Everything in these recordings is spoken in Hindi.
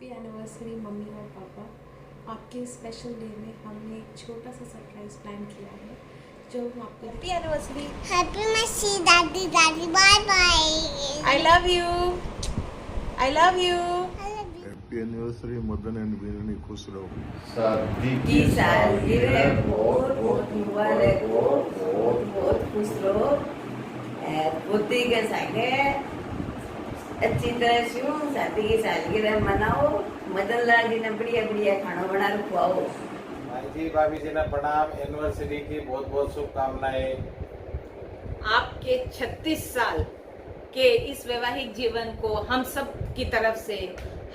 हैप्पी एनिवर्सरी मम्मी और पापा। आपके स्पेशल डे में हमने एक छोटा सा सरप्राइज प्लान किया है जो हम आपको हैप्पी एनिवर्सरी। हैप्पी मसी दादी दादी bye bye. I love you, I love you. Happy anniversary Madan and Veerni, खुश रहो। शादी की सालगिरह बहुत बहुत मुबारक हो, बहुत बहुत खुश रहो। पुत्री के संगे अच्छी तरह से शादी की सालगिरह मनाओ। मदन लाल जी ने बढ़िया बढ़िया खाना बना खुआओ। भाई जी भाभी जी ने प्रणाम। एनिवर्सरी की बहुत बहुत शुभकामनाएं। आपके 36 साल के इस वैवाहिक जीवन को हम सब की तरफ से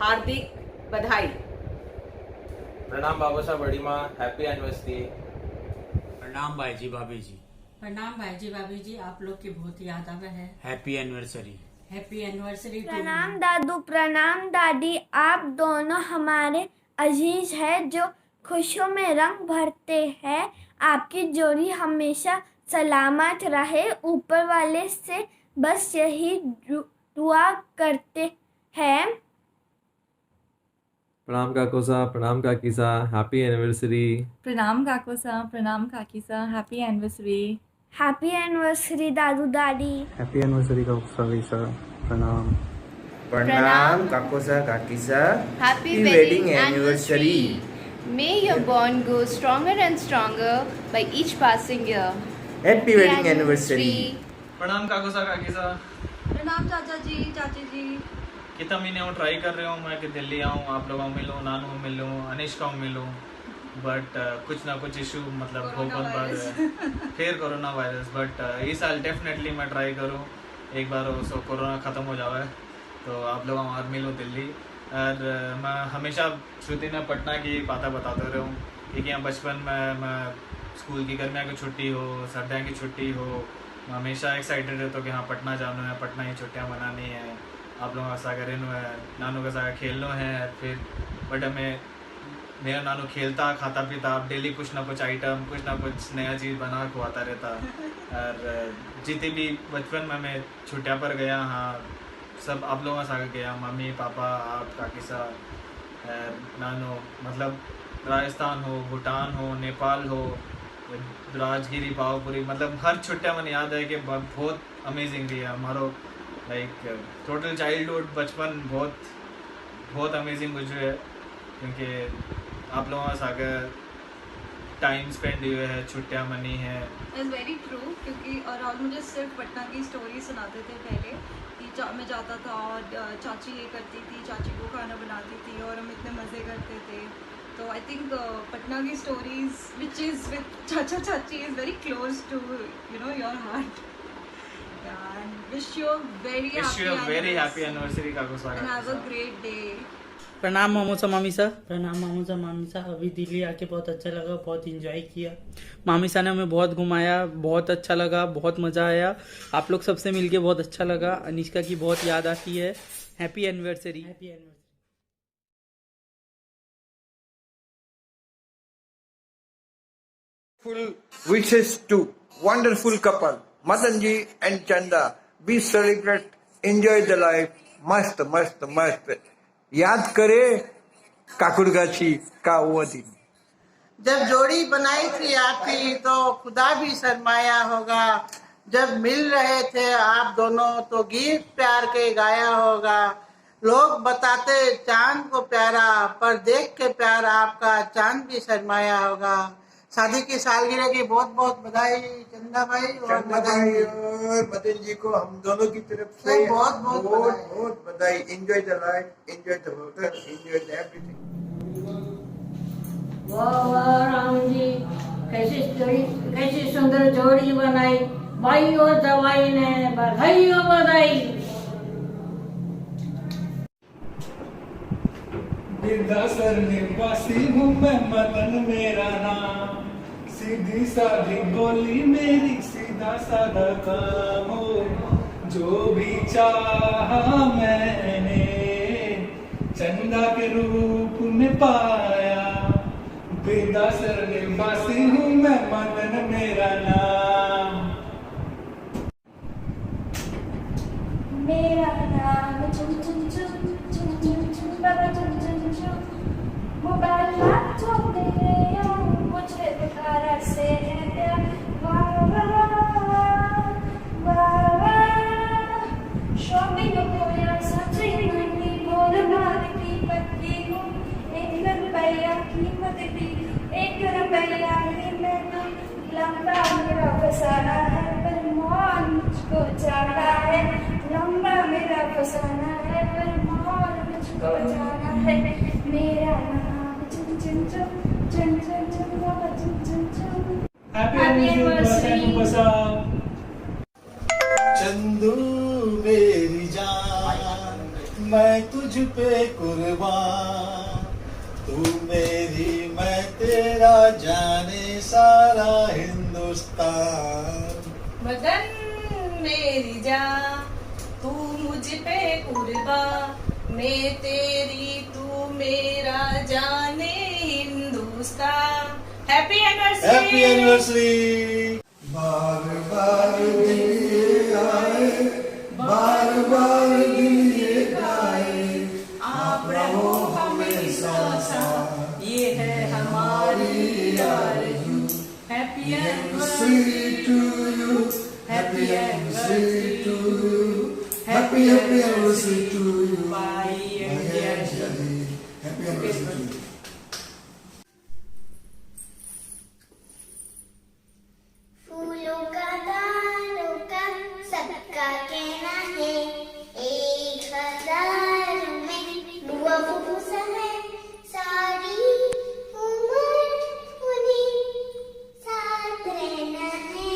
हार्दिक बधाई। प्रणाम बाबू साहब बड़ी माँ, हैप्पी एनिवर्सरी। प्रणाम भाई जी भाभी जी। प्रणाम भाई जी भाभी जी, आप लोग की बहुत याद आवे है। Happy anniversary. Happy anniversary. प्रणाम दादू, प्रणाम दादी। आप दोनों हमारे अजीज हैं जो खुशियों में रंग भरते हैं। आपकी जोड़ी हमेशा सलामत रहे। ऊपर वाले से बस यही दुआ करते हैं। प्रणाम काको साहब, प्रणाम काकी साहब, हैप्पी एनिवर्सरी। प्रणाम काको साहब, प्रणाम काकी साहब, हैप्पी एनिवर्सरी। हैप्पी एनिवर्सरी दादू दादी। हैप्पी एनिवर्सरी काको सर, प्रणाम। प्रणाम काको सा काकी सा, happy wedding anniversary. May your bond grow stronger and stronger by each passing year. Happy wedding anniversary. प्रणाम काको सा काकी सा। प्रणाम चाचा जी चाची जी। कितना महीने हूँ ट्राई कर रहे हूँ मैं कि दिल्ली आऊँ, आप लोगों को मिलूँ, नानू को मिलूँ, अनिष्का को मिलूँ, बट कुछ ना कुछ इशू मतलब हो पा रहा है। फिर कोरोना वायरस, बट इस साल डेफिनेटली मैं ट्राई करूँ एक बार सो कोरोना ख़त्म हो जाए तो आप लोगों और मिलूँ दिल्ली। और मैं हमेशा श्रुति ने पटना की बातें बताते रहा हूँ क्योंकि यहाँ बचपन में मैं स्कूल की गर्मियों की छुट्टी हो, सर्दियों की छुट्टी हो, मैं हमेशा एक्साइटेड रहता हूँ कि हाँ पटना जाना है, पटना की छुट्टियाँ मनानी है, आप लोगों का साथ रहना है, नानू का साथ खेलना है। फिर बट हमें मेरा नानू खेलता खाता पीता, आप डेली कुछ ना कुछ आइटम, कुछ ना कुछ नया चीज़ बना खुआता रहता। और जितनी भी बचपन में मैं छुट्टियाँ पर गया, हाँ सब आप लोगों के साथ गया, मम्मी पापा आप काकी सा नानू, मतलब राजस्थान हो, भूटान हो, नेपाल हो, राजगिरी पावपुरी, मतलब हर छुट्टियाँ मैंने याद है कि बहुत अमेजिंग रही है हमारो। लाइक टोटल चाइल्डहुड बचपन बहुत बहुत अमेजिंग गुजरे है क्योंकि आप लोगों के साथ टाइम स्पेंड हुए है, छुट्टियाँ मनी है। इट्स वेरी ट्रू, क्योंकि और मुझे सिर्फ पटना की स्टोरी सुनाते थे पहले कि मैं जाता था और चाची ये करती थी, चाची को खाना बनाती थी और हम इतने मज़े करते थे। तो आई थिंक पटना की स्टोरीज विच इज़ विद चाचा चाची is very close to your heart. And wish you a very happy anniversary काको सा, and have a great day. प्रणाम मामूसा मामी सा। प्रणाम मामूसा मामी सा। अभी दिल्ली आके बहुत अच्छा लगा, बहुत इंजॉय किया। मामी सा ने हमें बहुत घुमाया, बहुत अच्छा लगा, बहुत मज़ा आया। आप लोग सबसे मिलके बहुत अच्छा लगा। अनिष्का की बहुत याद आती है। Happy anniversary. Happy anniversary. Full wishes to wonderful couple Madan ji and Chanda. Be celebrate, enjoy the life. मस्त मस्त मस्त। याद करे काकुड़गाछी का वो दिन जब जोड़ी बनाई थी आपकी तो खुदा भी शर्माया होगा। जब मिल रहे थे आप दोनों तो गीत प्यार के गाया होगा। लोग बताते चांद को प्यारा, पर देख के प्यार आपका चांद भी शर्माया होगा। शादी की सालगिरह की बहुत बहुत बधाई चंदा भाई और मदन जी को हम दोनों की तरफ से बहुत बहुत बहुत बधाई। Enjoy the life, enjoy the hotel, enjoy the everything. वाह राम जी, कैसी सुंदर जोड़ी बनाई, भाई और दवाई ने बधाई हो बधाई। विद्यासर निवासी हूँ मैं, मदन मेरा नाम, सीधी साधी बोली मेरी, सीधा साधा काम हो। जो भी चाहा मैंने चंदा के रूप में पाया। विद्यासर निवासी हूँ मैं, मदन मेरा नाम। मेरा नाम चुन चुन चुन चुन चुन चुन बाबा चुन चुन बाला जो तेरे यार मुझे पुकारा से है प्यार वाह वाह वाह वाह शॉपिंग खोया सच्ची नहीं मोर मार की पत्ती हूँ 1 रुपया कीमत दी 1 रुपया ही मैं तो लंबा मेरा फसाना है पर मौन मुझको जाना है लंबा मेरा फसाना है पर मौन मुझको जाना है मेरा नाम चुन चुन चुन चुन चुन चुन बाबा चुन चुन चुन हैप्पी एनिवर्सरी चंदू मेरी जान मैं तुझ पे कुर्बान तू मेरी मैं तेरा जाने सारा हिंदुस्तान मदन मेरी जान तू मुझ पे कुर्बान मैं तेरी तू मेरा जाने हिंदुस्तान हैप्पी एनिवर्सरी बार बार दिए आए बार बार दिए गाए आप रहो हमेशा साथ ये है हमारी आरज़ू happy anniversary to you happy anniversary to you happy anniversary to you happy anniversary to you फूलों का दारों का सबका कहना है 1000 में बुआ फूफा है सारी उम्र उन्हीं साथ रहना है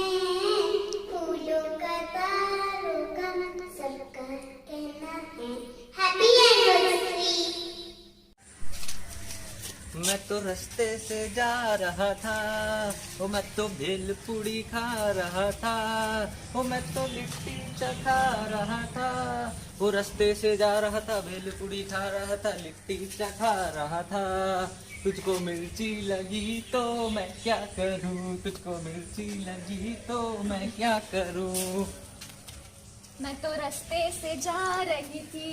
फूलों का दारों का सबका कहना है हैप्पी एनिवर्सरी। मैं तो रास्ते से जा रहा था ओ मैं तो भेल पूड़ी खा रहा था ओ मैं तो लिट्टी चखा रहा था वो रास्ते से जा रहा था भेल पूड़ी खा रहा था लिट्टी चखा रहा था तुझको मिर्ची लगी तो मैं क्या करूं तुझको मिर्ची लगी तो मैं क्या करूं। मैं तो रास्ते से जा रही थी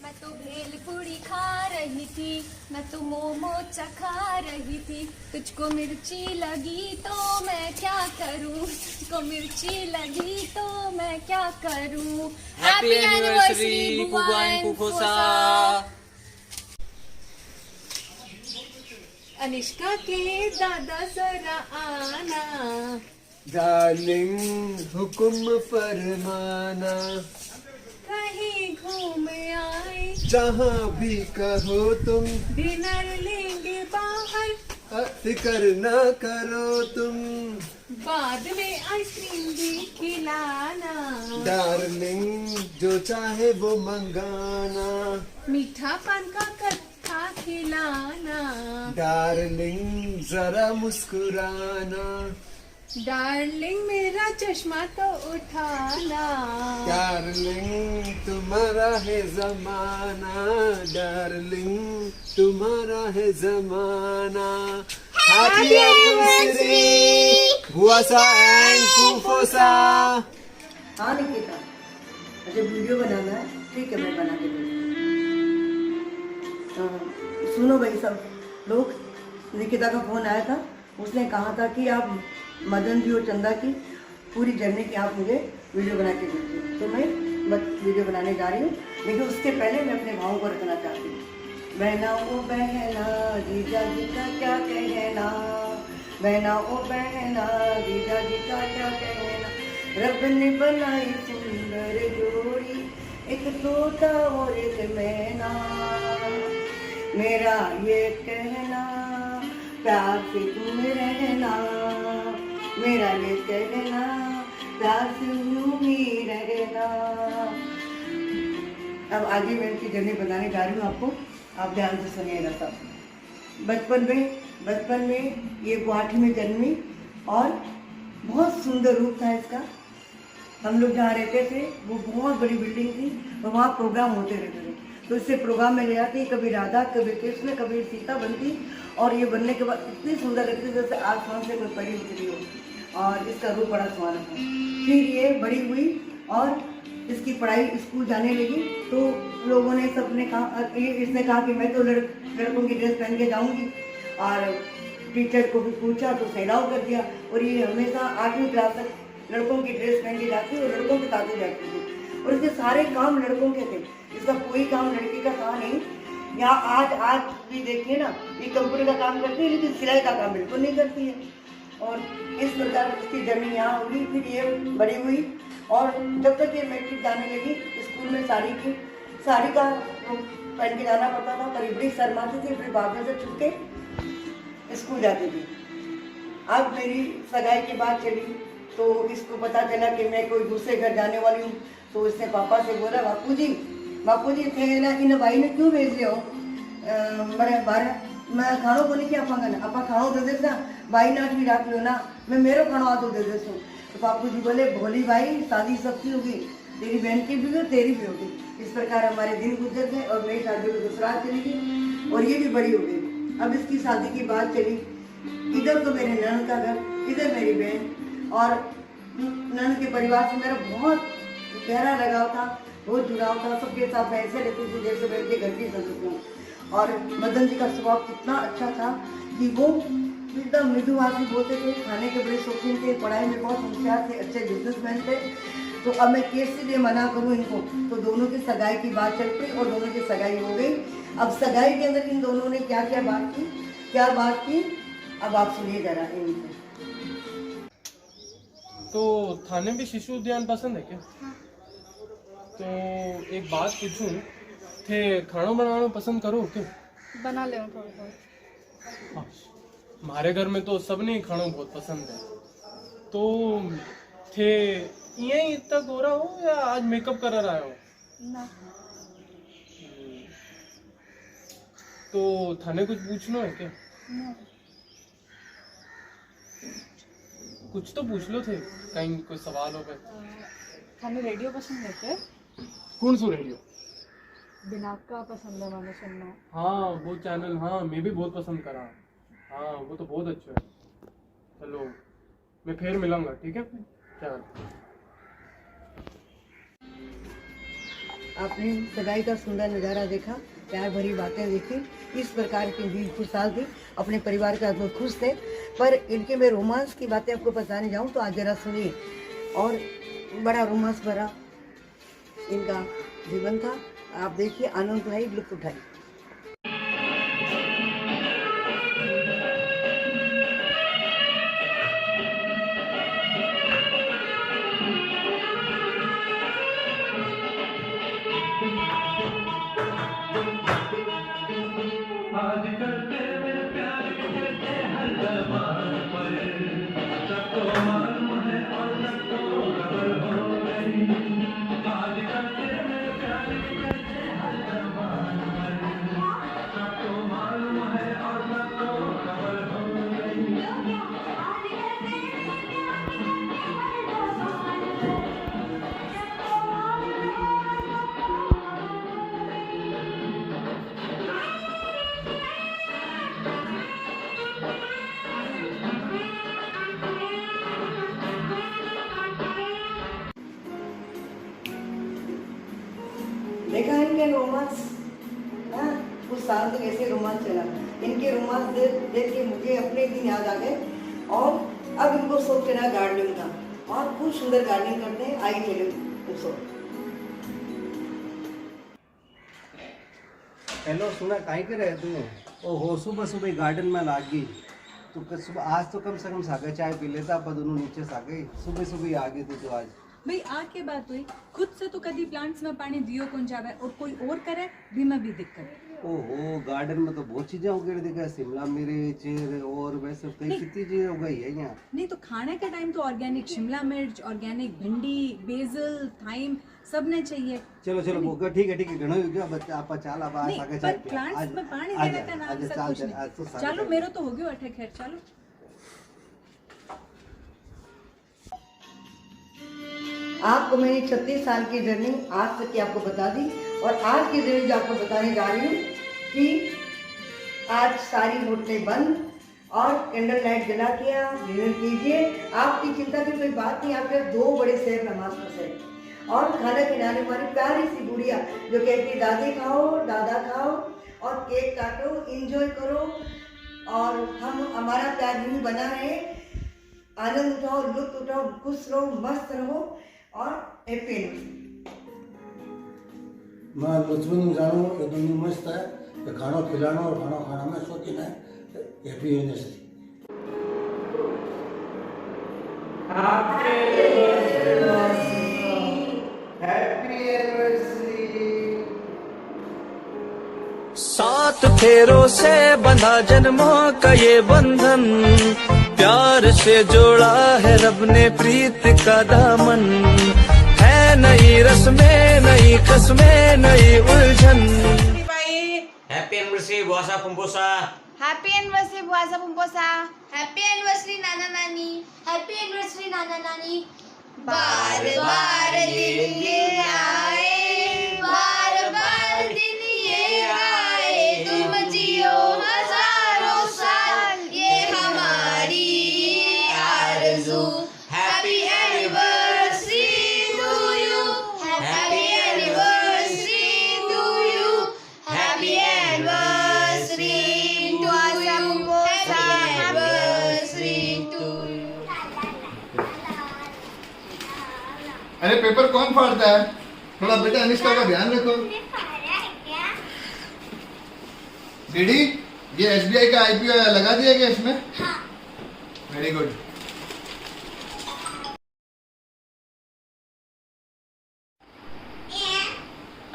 मैं तो भेल पूड़ी खा रही थी मैं तो मोमो चखा रही थी तुझको मिर्ची लगी तो मैं क्या करूं तुझको मिर्ची लगी तो मैं क्या करूं। हैप्पी एनिवर्सरी बुआ एंड फूफा। अनिष्का के दादा जरा आना डार्लिंग हुक्म फरमाना कहीं घूम आए जहाँ भी कहो तुम डिनर लेंगे बाहर फिक्र न करो तुम बाद में आइसक्रीम भी खिलाना डार्लिंग जो चाहे वो मंगाना मीठा पान का कट्टा खिलाना डार्लिंग जरा मुस्कुराना डार्लिंग मेरा चश्मा तो उठाना डार्लिंग तुम्हारा है जमाना डार्लिंग तुम्हारा है जमाना हैप्पी एनिवर्सरी बुआ सा एंड फूफो सा। हाँ निकिता मुझे वीडियो बनाना है ठीक है मैं बना के दूँगी। सुनो भाई सब लोग निकिता का फोन आया था उसने कहा था कि आप मदन जी और चंदा की पूरी जर्नी की आप मुझे वीडियो बना के दीजिए तो मैं वीडियो बनाने जा रही हूँ लेकिन उसके पहले मैं अपने भावों को रखना चाहती हूँ। बहना ओ बहना जीजा जी का क्या कहना बहना ओ बहना जीजा जी का क्या कहना रब ने बनाई सुंदर जोड़ी एक तोता और एक मैना मेरा ये कहना प्यार से तुम रहना मेरा ये कहना प्यार से यूं ही रहना। अब आगे मैं इनकी जर्नी बताने जा रही हूँ आपको आप ध्यान से सुनिएगा सब। बचपन में ये गुवाहाटी में जन्मी और बहुत सुंदर रूप था इसका। हम लोग जहाँ रहते थे वो बहुत बड़ी बिल्डिंग थी और वहाँ प्रोग्राम होते रहते थे तो इससे प्रोग्राम में ले जाती कभी राधा कभी कृष्ण कभी सीता बनती और ये बनने के बाद इतनी सुंदर लगती जैसे आसमान से कोई परी उतरी हो और इसका रूप बड़ा सुहाना था। फिर ये बड़ी हुई और इसकी पढ़ाई स्कूल जाने लगी तो लोगों ने सबने कहा, इसने कहा कि मैं तो लड़कों की ड्रेस पहन के जाऊंगी, और टीचर को भी पूछा तो सहराव कर दिया। और ये हमेशा 8वीं क्लास तक लड़कों की ड्रेस पहन के जाती और लड़कों के साथ जाती थी, और इसके सारे काम लड़कों के थे, इसका कोई काम लड़की का था नहीं। यहाँ आज भी देखिए ना, ये कंप्यूटर का काम करती है लेकिन सिलाई का काम बिल्कुल नहीं करती है। और इस प्रकार उसकी जर्नी यहाँ होगी। फिर ये बड़ी हुई और जब तक ये मैट्रिक जाने लगी, स्कूल में साड़ी का पहन के जाना पड़ता था, पर बड़ी शर्माती थी, फिर बाबा से छुप के स्कूल जाती थी। अब मेरी सगाई की बात चली तो इसको पता चला कि मैं कोई दूसरे घर जाने वाली हूँ, तो इसने पापा से बोला, बापू जी थे ना, इन भाई ने क्यों भेज लिया हो मैं खाणो को नहीं आप खाणो दे देना, भाई ना भी राख लो ना, मैं मेरो खाणो आ तो दे देता हूँ। तो बापू जी बोले, भोली भाई शादी सबकी होगी, तेरी बहन की भी होगी, तेरी भी होगी। इस प्रकार हमारे दिन गुजर गए और मेरी शादी को ससुराल चली गई और ये भी बड़ी हो गई। अब इसकी शादी की बात चली, इधर तो मेरे ननद का घर, इधर मेरी बहन, और ननद के परिवार से मेरा बहुत गहरा लगाव था, बहुत जुड़ाव था। सबके साथ ऐसे रहती थी जैसे मेरे के घर की सदस्य हूँ। और मदन जी का स्वभाव कितना अच्छा था कि वो एकदम मृदुभाषी बोलते थे, खाने के बड़े शौकीन थे, पढ़ाई में बहुत होशियार थे, अच्छे बिजनेसमैन थे। तो अब मैं कैसे लिए मना करूँ इनको, तो दोनों की सगाई की बात चल पड़ी और दोनों की सगाई हो गई। अब सगाई के अंदर इन दोनों ने क्या बात की अब आप सुनिए जरा इनसे। तो थाने भी शिशु उद्यान पसंद है क्या? तो एक बात पूछूं, थे खाना बनाना पसंद करो क्या? बना ले थोड़ा बहुत। हमारे घर में तो सबने खाना बहुत पसंद है। तो थे यही इतना गोरा हो या आज मेकअप करा रहा हो? ना। तो थाने कुछ पूछना है क्या? ना। कुछ तो पूछ लो थे, कहीं कोई सवाल हो गए। थाने रेडियो पसंद है क्या? कौन सा रेडियो? बिना का पसंद है मैंने सुनना। हाँ वो चैनल, हाँ मैं भी बहुत पसंद करा। हाँ वो तो बहुत अच्छा है। चलो मैं फिर मिलूंगा, ठीक है? चल। आपने सगाई का सुंदर नज़ारा देखा, प्यार भरी बातें देखी, इस प्रकार की भी खुशहाल थी, अपने परिवार के साथ खुश थे। पर इनके मैं रोमांस की बातें आपको बताने जाऊं तो आज जरा सुनिए। और बड़ा रोमांस भरा इनका जीवन था, आप देखिए, आनंद उठाइए, लुत्फ उठाइए। देखा इनके रोमांस, कुछ साल तक ऐसे रोमांस चला। इनके रोमांस देख के मुझे अपने दिन याद आ गए और अब इनको शौक चला गार्डनिंग का और खूब सुंदर गार्डनिंग करते हैं। आई चले उसको। हेलो, सुना काहे के रहे तू? ओहो, सुबह सुबह गार्डन में लागी तो सुबह आज तो कम से कम सागे चाय पी लेता, अपन दोनों नीचे सागे सुबह सुबह आ गई थी। तो आज भाई आग के बात हुई, खुद से तो कभी प्लांट्स में पानी दियो कौन जावे और कोई और करे भी में भी दिक्कत। ओहो, गार्डन में तो बहुत चीजें उगेड़ दिखा, शिमला मिर्च और वैसे कई कितनी चीजें उगाई है यहाँ। नहीं तो खाने के टाइम तो ऑर्गेनिक शिमला मिर्च, ऑर्गेनिक भिंडी, बेसल, थाइम सब ने चाहिए। चलो चलो बोगा, ठीक है घणो हो गया बच्चा, आप चाल अब आ सागे चाय पी। प्लांट्स में पानी देने का नाम से कुछ नहीं। चलो मेरो तो हो गयो अठे, खैर चलो। आपको मेरी 36 साल की जर्नी आज तक की आपको बता दी और आज की जर्नी जो आपको बताने जा रही हूँ कि आज सारी होटलें बंद और कैंडल लाइट जला के आप डिनर कीजिए। आपकी चिंता की कोई बात नहीं, आपके 2 बड़े शहर नमाज पढ़ है और खाना खिलाने वाली प्यारी सी गुड़िया जो कहती दादी खाओ दादा खाओ और केक काटो, एंजॉय करो और हम हमारा प्यार यूं बना रहे। आनंद उठाओ, लुत्फ उठाओ, खुश रहो, मस्त रहो और हैप्पी एनिवर्सरी। मैं लुत्फन जानो एकदम मस्त है कि खाना खिलाना और खाना खाना में शौकीन है। Happy anniversary. सात फेरों से बंधा जन्मों का ये बंधन, प्यार से जोड़ा है रब ने प्रीत का दामन। है नई रस्में, नई कस्में, नई उलझन। हैप्पी एनिवर्सरी बुआसा पुम्पोसा। हैप्पी एनिवर्सरी बुआसा पुम्पोसा। हैप्पी एनिवर्सरी नाना नानी। हैप्पी एनिवर्सरी नाना नानी। बार बार दिन ये आए, बार बार दिन ये आए, तुम जियो हजारों साल, ये हमारी आरज़ू। Happy anniversary to you, happy anniversary to you, happy anniversary to you, happy anniversary to you. अरे पेपर कौन फाड़ता है? थोड़ा बेटा अनिष्का का ध्यान रखो। डीडी, ये एसबीआई का आईपीओ लगा दिया गया इसमें? Very good.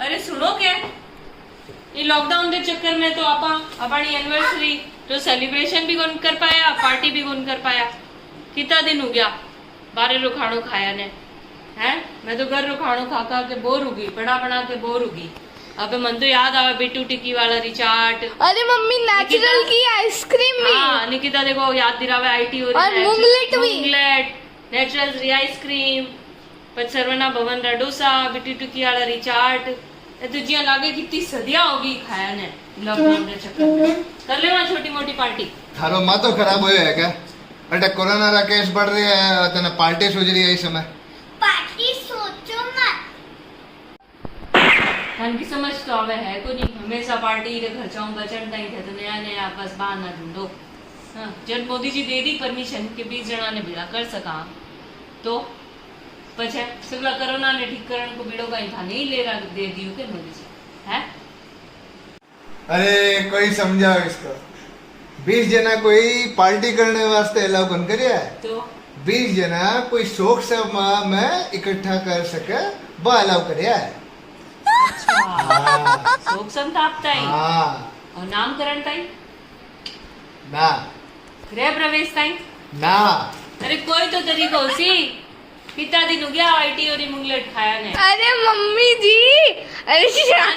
अरे सुनो क्या, ये लॉकडाउन के चक्कर में तो अपनी एनिवर्सरी तो सेलिब्रेशन भी कौन कर पाया, पार्टी भी कौन कर पाया। कितना दिन हो गया बारे रो खानो खाया ने, हैं? मैं तो घर रो खानो खा खा के बोर हो गई, बना के बोर हो गई। अबे मन तो याद आवे बिट्टू टिक्की वाला रिचार्ट। अरे मम्मी नेचुरल की आइसक्रीम भी। हाँ निकिता देखो याद दिलावे आईटी और मुंगलेट भी। मुंगलेट, नेचुरल री आइसक्रीम, पर सरवना भवन रा डोसा, बिट्टू टिक्की वाला रिचार्ट। ये तो जिया लागे कितनी सदियां होगी खाया ने लॉकडाउन के चक्कर में। कर ले वहाँ छोटी मोटी पार्टी। थारो माँ तो खराब होया है क्या? अरे कोरोना रा केस बढ़ रही है, तना पार्टी सोच रही है इस समय। पार्टी सोचो मत। धन की समझ तो आवे है को नहीं, हमेशा पार्टी रे खर्चाओं बचन ताई थे तो नया नया बस बहाना ढूंढो। हाँ, जब मोदी जी दे दी परमिशन के 20 जना ने भेड़ा कर सका तो पछे सगला कोरोना ने ठीक करण को बीड़ो कहीं था नहीं ले रहा दे दियो के मोदी जी है। अरे कोई समझाओ इसको। 20 जना कोई पार्टी करने वास्ते अलाउ कौन करिया है? तो 20 जना कोई शौक सभा में इकट्ठा कर सके वो अलाउ करिया है। अच्छा शोक संताप ताई। हाँ। और नामकरण ताई ना, गृह प्रवेश ताई ना। अरे कोई तो तरीका हो सी। कितना दिन हो गया आईटी और मुंगलेट खाया ने। अरे मम्मी जी, अरे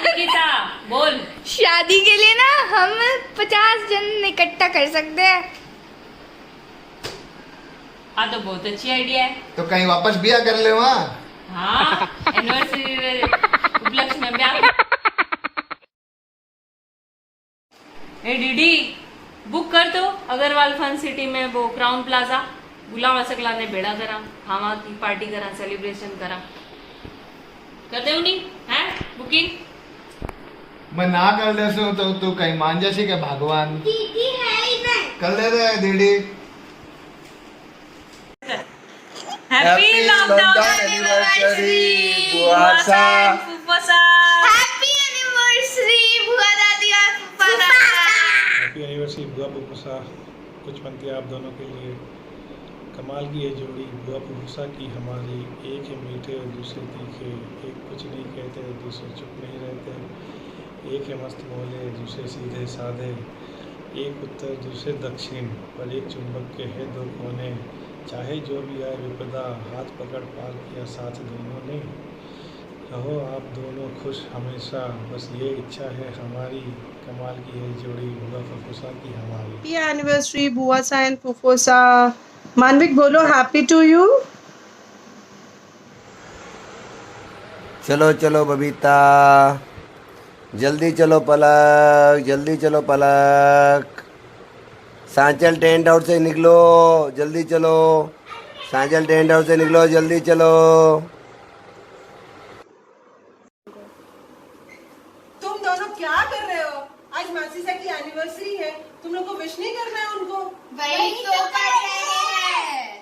निकिता बोल। शादी के लिए ना हम 50 जन इकट्ठा कर सकते हैं। हाँ तो बहुत अच्छी आइडिया है। तो कहीं वापस ब्याह कर ले वहाँ। हाँ एनिवर्सरी उपलक्ष्य में ब्याह। ए डीडी बुक कर दो अग्रवाल फन सिटी में वो क्राउन प्लाजा। बुलावा सकला ने बेड़ा करा, खावा की पार्टी करा, सेलिब्रेशन करा। कर दे नहीं है बुकिंग? मैं ना कर ले सो तो तू कहीं मान जासी के भगवान। दीदी है ही नहीं। कर ले रे दीदी। हैप्पी लॉकडाउन एनिवर्सरी बुआसा फुफासा। हैप्पी एनिवर्सरी बुआ दादी और फूफा दादा। हैप्पी एनिवर्सरी बुआ फुफासा। कुछ पंक्तियाँ आप दोनों के लिए। कमाल की ये जोड़ी बुआ फुफासा की हमारी, एक है मीठे और दूसरे तीखे, एक कुछ नहीं कहते और दूसरे चुप नहीं रहते, एक है मस्त बोले दूसरे सीधे साधे, एक उत्तर दूसरे दक्षिण, पर एक चुंबक के है दो कोने, चाहे जो भी आए विपदा हाथ पकड़ पार किया साथ दोनों ने, रहो आप दोनों खुश हमेशा, बस ये इच्छा है हमारी, कमाल की है जोड़ी बुआ फुफासा की हमारी। हैप्पी एनिवर्सरी बुआसा एंड फुफासा। मानविक बोलो हैप्पी टू यू। चलो चलो बबीता, जल्दी चलो पलक, जल्दी चलो पलक। सांचल टेंट हाउस से निकलो, जल्दी चलो। सांचल टेंट हाउस से निकलो, जल्दी चलो। दोनों क्या कर रहे हो? आज मासीसा की एनिवर्सरी है, तुम लोग को विश नहीं करना है उनको? वही तो कर रहे हैं।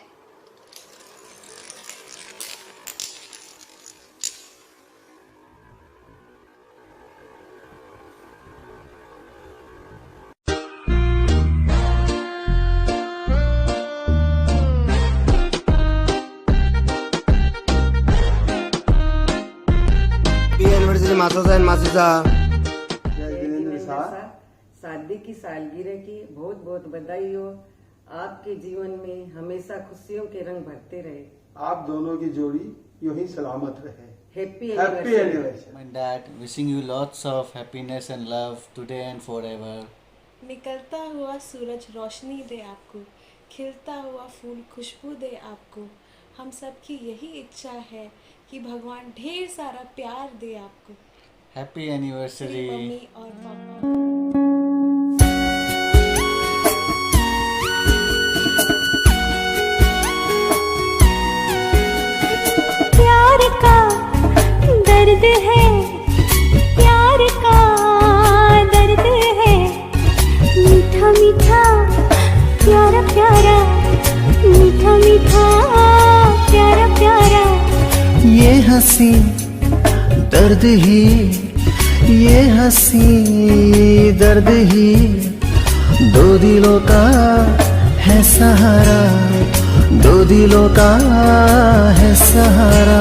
एनिवर्सरी मासूसा एंड मासूसा। शादी की सालगिरह की बहुत बहुत बधाई हो। आपके जीवन में हमेशा खुशियों के रंग भरते रहे। आप दोनों की जोड़ी यूं ही सलामत रहे। Happy anniversary. My dad, wishing you lots of happiness and love today and forever. निकलता हुआ सूरज रोशनी दे आपको, खिलता हुआ फूल खुशबू दे आपको। हम सब की यही इच्छा है कि भगवान ढेर सारा प्यार दे आपको। Happy anniversary. मम्मी और पापा। प्यार का दर्द है, प्यार का दर्द है, मीठा मीठा प्यारा प्यारा, मीठा मीठा प्यारा प्यारा। ये हंसी दर्द ही, ये हंसी दर्द ही, दो दिलों का है सहारा, दो दिलों का है सहारा।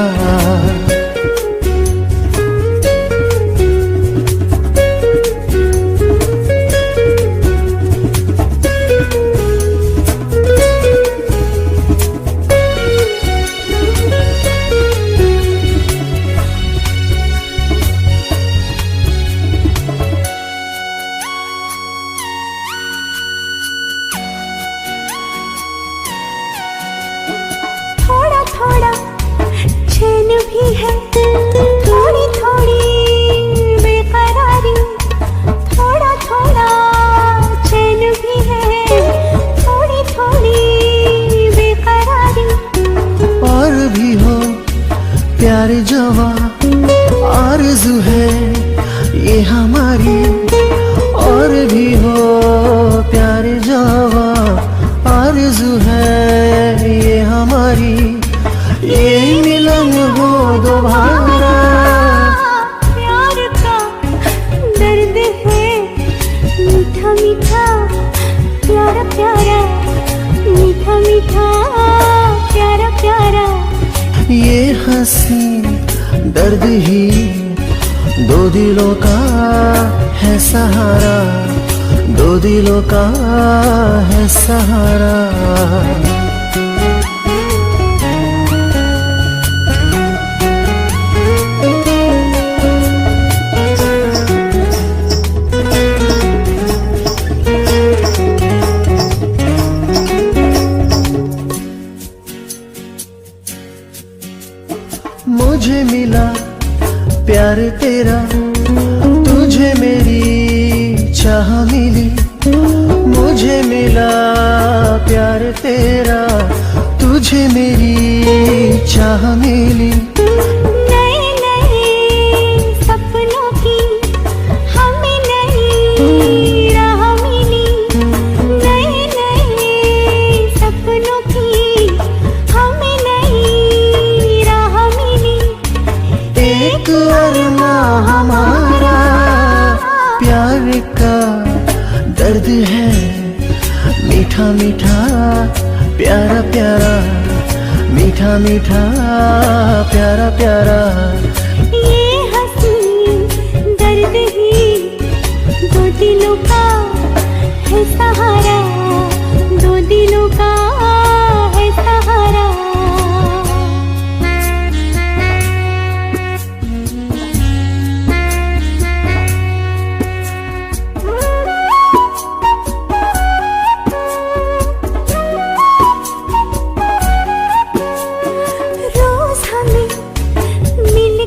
थोड़ी थोड़ी बेकरारी, थोड़ा थोड़ा चैन भी है, थोड़ी थोड़ी बेकरारी। और भी हो प्यार जवा, आरज़ू है ये हमारी। और भी हो प्यार जवा, आरज़ू है ये हमारी। ये मिलन हो दोबारा। प्यार का दर्द है, मीठा मीठा प्यारा प्यारा, मीठा मीठा प्यारा प्यारा। ये हंसी दर्द ही, दो दिलों का है सहारा, दो दिलों का है सहारा। मुझे मिला प्यार तेरा, तुझे मेरी चाह मिली। मुझे मिला प्यार तेरा, तुझे मेरी चाह मिली। नए नए सपनों की हमें नई राह मिली। नए नए सपनों की हमें नई राह मिली। एक अरमा हमारा, प्यार का दर्द है, मीठा मीठा प्यारा प्यारा, मीठा मीठा प्यारा प्यारा। ये हंसी दर्द ही, दो दिलों का है सहारा, दो दिलों का है सहारा। रोज हमें मिल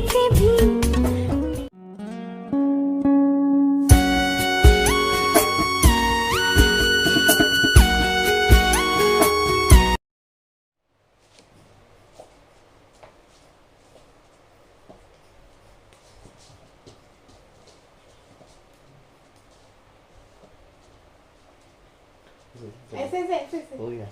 ऐसे ऐसे ऐसे ऐसे हो गया